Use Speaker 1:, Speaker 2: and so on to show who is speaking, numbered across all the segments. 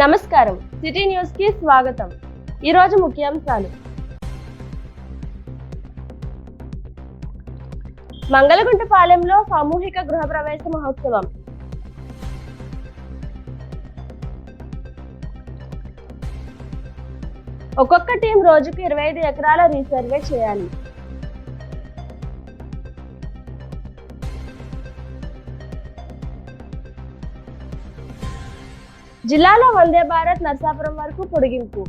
Speaker 1: నమస్కారం, city news కి స్వాగతం. ఈ రోజు ముఖ్యాంశాలు. మంగళగుంటపాలెంలో సామూహిక గృహప్రవేశ మహోత్సవం. ఒక్కొక్క టీం రోజుకు 25 ఎకరాల రీసర్వే చేయాలి. జిల్లాలో వందే భారత్ నర్సాపురం వరకు పొడిగింపు.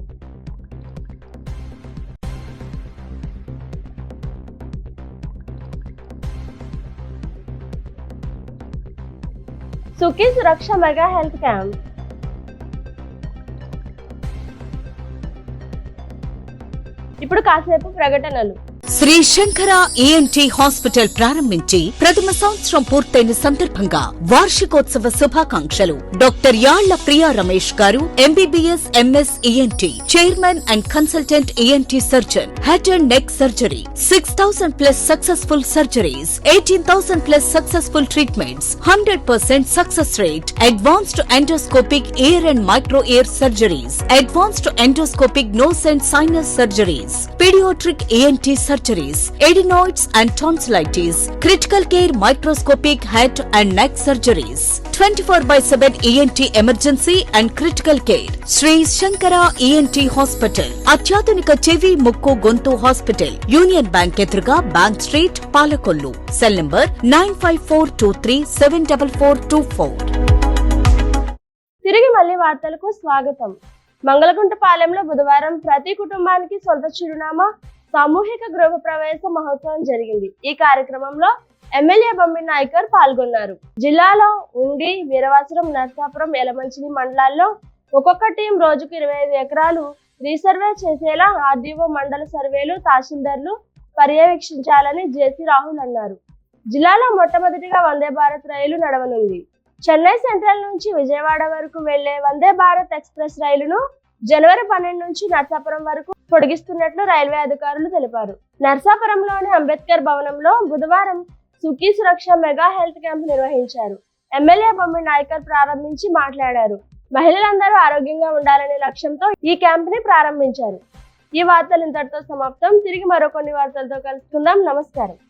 Speaker 1: సుఖీ సురక్ష మెగా హెల్త్ క్యాంప్. ఇప్పుడు కాసేపు ప్రకటనలు.
Speaker 2: శ్రీ శంకర ఈఎన్టీ హాస్పిటల్ ప్రారంభించి ప్రథమ సంవత్సరం పూర్తయిన సందర్భంగా వార్షికోత్సవ శుభాకాంక్షలు. డాక్టర్ యాళ్ల ప్రియా రమేష్ గారు MBBS MS ENT, chairman and consultant ENT surgeon, head and neck surgery, 6000+ successful surgeries, 18,000+ successful treatments, 100% success rate, advanced endoscopic ear and micro ear surgeries, advanced endoscopic nose and sinus surgeries, paediatric ENT surgeries, adenoids and tonsillitis, critical care microscopic head and neck surgeries, 24/7 ENT emergency and critical care. Sri Shankara ENT Hospital, అత్యాధునిక చెవి ముక్కు గొంతు hospital, union bank ఎదురుగా bank street, Palakollu. Cell number 9542374424.
Speaker 1: తిరిగి మళ్ళీ వార్తలకు స్వాగతం. మంగళగుంటపాలెంలో బుధవారం ప్రతి కుటుంబానికి సొంత చిరునామా సామూహిక గృహ ప్రవేశ మహోత్సవం జరిగింది. ఈ కార్యక్రమంలో ఎమ్మెల్యే బొమ్మి నాయకర్ పాల్గొన్నారు. జిల్లాలో ఉండి, వీరవాసరం, నర్సాపురం, యలమంచిలి మండలాల్లో ఒక్కొక్క టీం రోజుకు 25 ఎకరాలు రీసర్వే చేసేలా ఆర్డీఓ మండల సర్వేలు తహసీల్దార్లు పర్యవేక్షించాలని జేసీ రాహుల్ అన్నారు. జిల్లాలో మొట్టమొదటిగా వందే భారత్ రైలు నడవనుంది. చెన్నై సెంట్రల్ నుంచి విజయవాడ వరకు వెళ్లే వందే భారత్ ఎక్స్ప్రెస్ రైలును జనవరి 12 నుంచి నర్సాపురం వరకు పొడిగిస్తున్నట్లు రైల్వే అధికారులు తెలిపారు. నర్సాపురంలోని అంబేద్కర్ భవనంలో బుధవారం సుఖీ సురక్ష మెగా హెల్త్ క్యాంప్ నిర్వహించారు. ఎమ్మెల్యే బొమ్మి నాయకర్ ప్రారంభించి మాట్లాడారు. మహిళలందరూ ఆరోగ్యంగా ఉండాలనే లక్ష్యంతో ఈ క్యాంప్ ని ప్రారంభించారు. ఈ వార్తలు ఇంతటితో సమాప్తం. తిరిగి మరో కొన్ని వార్తలతో కలుసుకుందాం. నమస్కారం.